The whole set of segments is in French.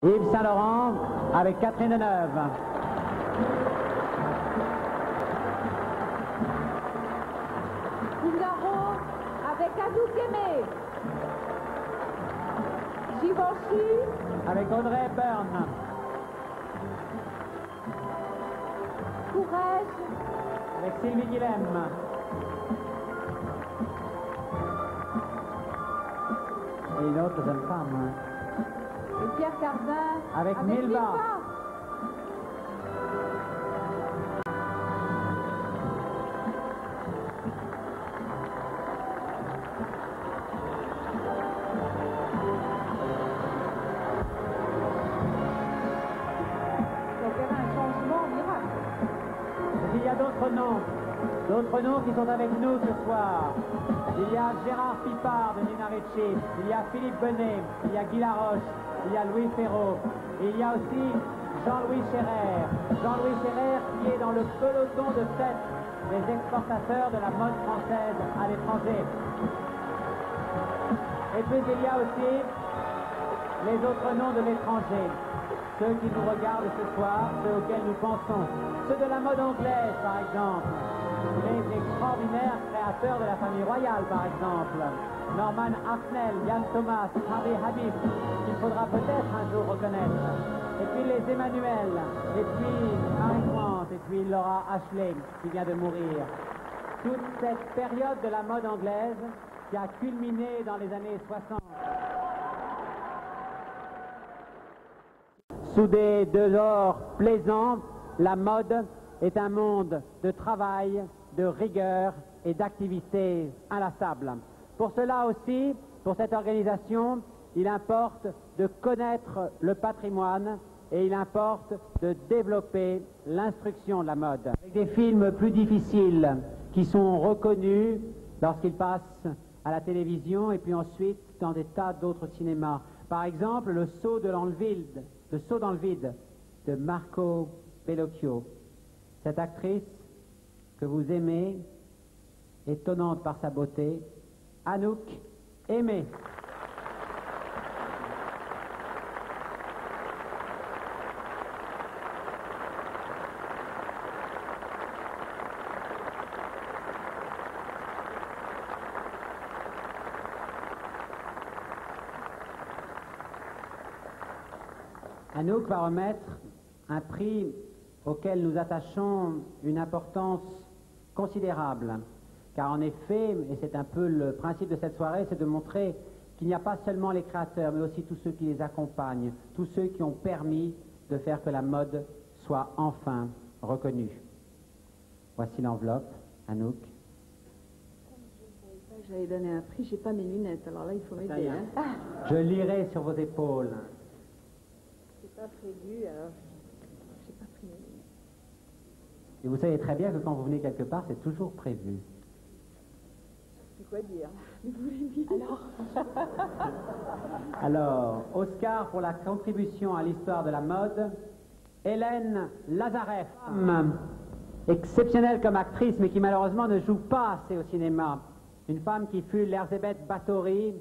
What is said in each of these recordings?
Yves Saint-Laurent avec Catherine Deneuve. Figaro avec Anouk Aimé. Givenchy Avec Audrey Hepburn. Courrèges Avec Sylvie Guilhem. Et une autre jeune femme. et Pierre Cardin Avec Milva. Donc il y avait un changement miracle. Il y a d'autres noms qui sont avec nous ce soir. Il y a Gérard Pipard de Nina Ricci, il y a Philippe Benet, il y a Guy Laroche, il y a Louis Ferraud, et il y a aussi Jean-Louis Scherrer. Jean-Louis Scherrer qui est dans le peloton de tête des exportateurs de la mode française à l'étranger. Et puis il y a aussi les autres noms de l'étranger, ceux qui nous regardent ce soir, ceux auxquels nous pensons, ceux de la mode anglaise par exemple, les extraordinaires créateurs de la famille royale par exemple, Norman Hartnell, Yann Thomas, Harry Habib, qu'il faudra peut-être un jour reconnaître, et puis les Emmanuel, et puis Marie Grant, et puis Laura Ashley qui vient de mourir. Toute cette période de la mode anglaise qui a culminé dans les années 60. Sous des dehors plaisants, la mode est un monde de travail, de rigueur et d'activité inlassable. Pour cela aussi, pour cette organisation, il importe de connaître le patrimoine et il importe de développer l'instruction de la mode. Avec des films plus difficiles qui sont reconnus lorsqu'ils passent à la télévision et puis ensuite dans des tas d'autres cinémas. Par exemple, Le saut dans le vide de Marco Bellocchio. Cette actrice que vous aimez, étonnante par sa beauté, Anouk Aimé. Anouk va remettre un prix auquel nous attachons une importance considérable. Car en effet, et c'est un peu le principe de cette soirée, c'est de montrer qu'il n'y a pas seulement les créateurs, mais aussi tous ceux qui les accompagnent, tous ceux qui ont permis de faire que la mode soit enfin reconnue. Voici l'enveloppe, Anouk. J'avais donné un prix, j'ai pas mes lunettes, alors là il faut m'aider. Hein. Je lirai sur vos épaules. C'est pas prévu, alors j'ai pas pris mes lunettes. Et vous savez très bien que quand vous venez quelque part, c'est toujours prévu. C'est quoi dire? Vous voulez dire Alors, Oscar pour la contribution à l'histoire de la mode, Hélène Lazareff, femme exceptionnelle comme actrice, mais qui malheureusement ne joue pas assez au cinéma. Une femme qui fut l'Erzsébet Báthory,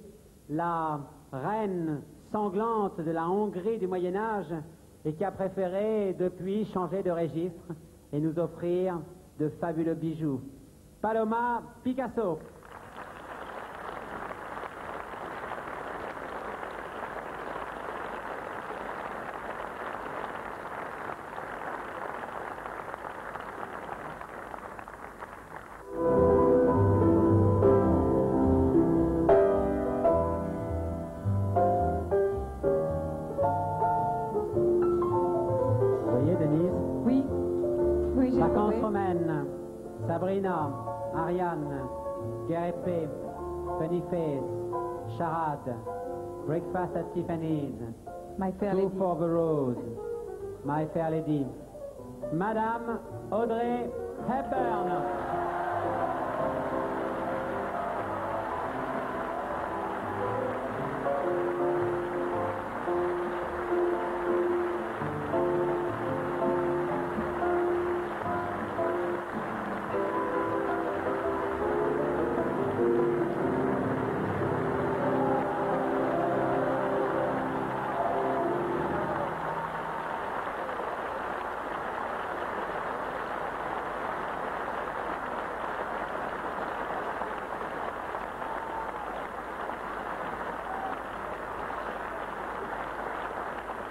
la reine sanglante de la Hongrie du Moyen-Âge, et qui a préféré depuis changer de registre et nous offrir de fabuleux bijoux. Paloma Picasso. Vous voyez, Denise? Oui. Oui, j'ai Vacances trouvé. romaines, Sabrina, Ariane, Guerre épée, Boniface, Charade, Breakfast at Tiffany's, My Fair Two Lady. for the Rose, My Fair Lady, Madame Audrey Hepburn.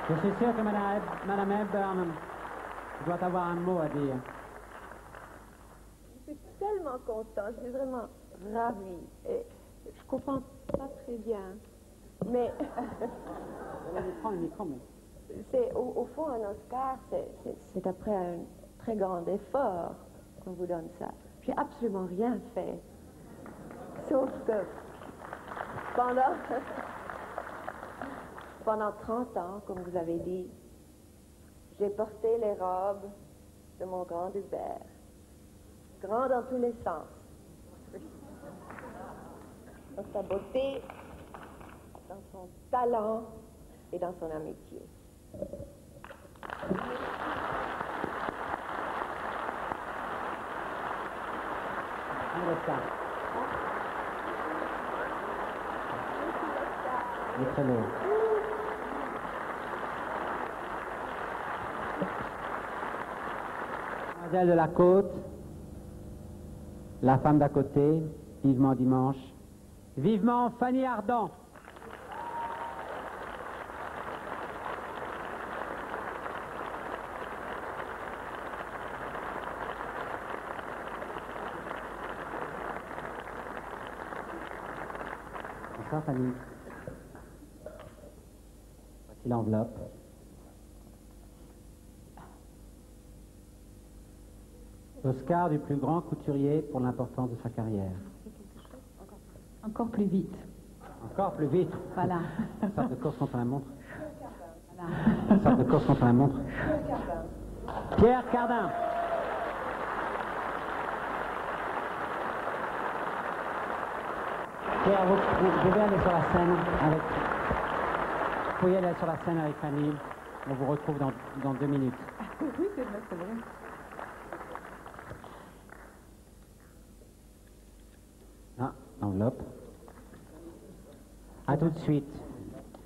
Je suis sûr que Madame Hepburn doit avoir un mot à dire. Je suis tellement contente, je suis vraiment ravie. Et je comprends pas très bien. Mais Prends le micro, mais... c'est au fond un Oscar, c'est après un très grand effort qu'on vous donne ça. J'ai absolument rien fait. Sauf que pendant 30 ans, comme vous avez dit, j'ai porté les robes de mon grand Hubert. Grand dans tous les sens. Dans sa beauté, dans son talent et dans son amitié. Il est très lourd. Mademoiselle de la Côte, la femme d'à côté, vivement dimanche. Vivement Fanny Ardant. Bonsoir Fanny. Voici l'enveloppe. Oscar du plus grand couturier pour l'importance de sa carrière. Encore plus vite. Encore plus vite. Voilà. Une sorte de course contre la montre. Voilà. Une sorte de course contre la montre. Pierre Cardin. Pierre, vous pouvez aller sur la scène avec... Vous pouvez aller sur la scène avec Fanny. On vous retrouve dans 2 minutes. Oui, c'est vrai, c'est vrai. Ah, l'enveloppe. À tout de suite.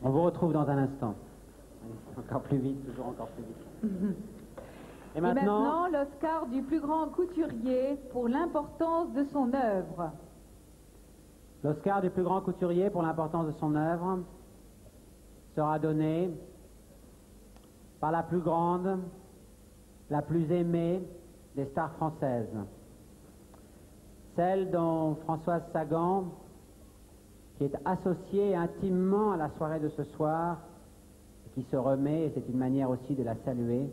On vous retrouve dans un instant. Encore plus vite, toujours encore plus vite. Et maintenant, l'Oscar du plus grand couturier pour l'importance de son œuvre. L'Oscar du plus grand couturier pour l'importance de son œuvre sera donné par la plus grande, la plus aimée des stars françaises. Celle dont Françoise Sagan, qui est associée intimement à la soirée de ce soir, qui se remet, et c'est une manière aussi de la saluer,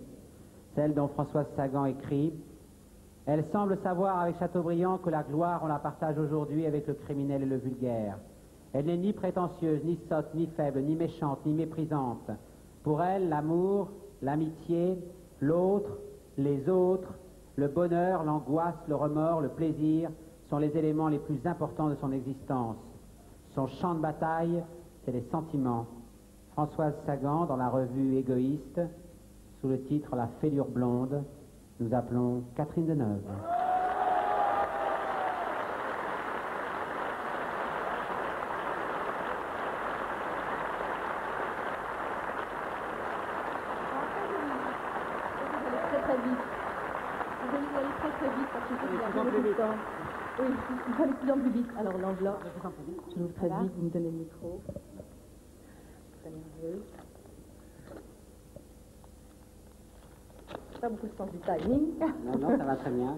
celle dont Françoise Sagan écrit « Elle semble savoir avec Chateaubriand que la gloire, on la partage aujourd'hui avec le criminel et le vulgaire. Elle n'est ni prétentieuse, ni sotte, ni faible, ni méchante, ni méprisante. Pour elle, l'amour, l'amitié, l'autre, les autres, le bonheur, l'angoisse, le remords, le plaisir sont les éléments les plus importants de son existence. Son champ de bataille, c'est les sentiments. » Françoise Sagan, dans la revue Égoïste, sous le titre La fêlure blonde, nous appelons Catherine Deneuve. Très très vite. Vous allez aller très très vite parce que je sais qu'il y a beaucoup de temps. Oui, il faut aller de plus en plus vite. Alors l'enveloppe, je l'ouvre très vite, vous me donnez le micro. Très nerveux. Pas beaucoup de sens du timing. Non, non, ça va très bien.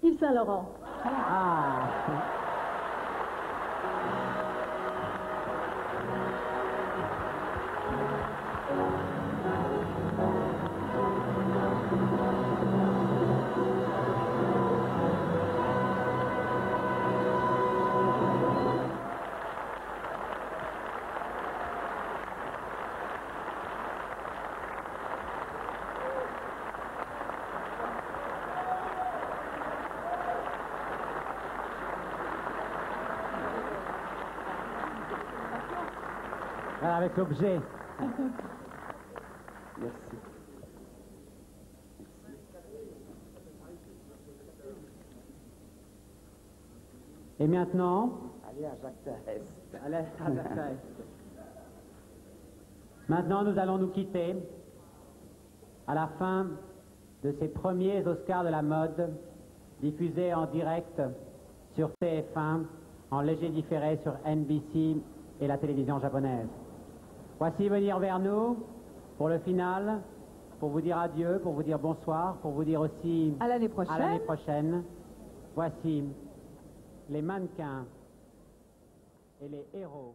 Yves Saint-Laurent. Ah. Voilà, avec l'objet. Merci. Et maintenant, Allez à Jacques Thérèse. allez, maintenant, nous allons nous quitter à la fin de ces premiers Oscars de la mode, diffusés en direct sur TF1, en léger différé sur NBC et la télévision japonaise. Voici venir vers nous pour le final, pour vous dire adieu, pour vous dire bonsoir, pour vous dire aussi À l'année prochaine. à l'année prochaine. Voici les mannequins et les héros.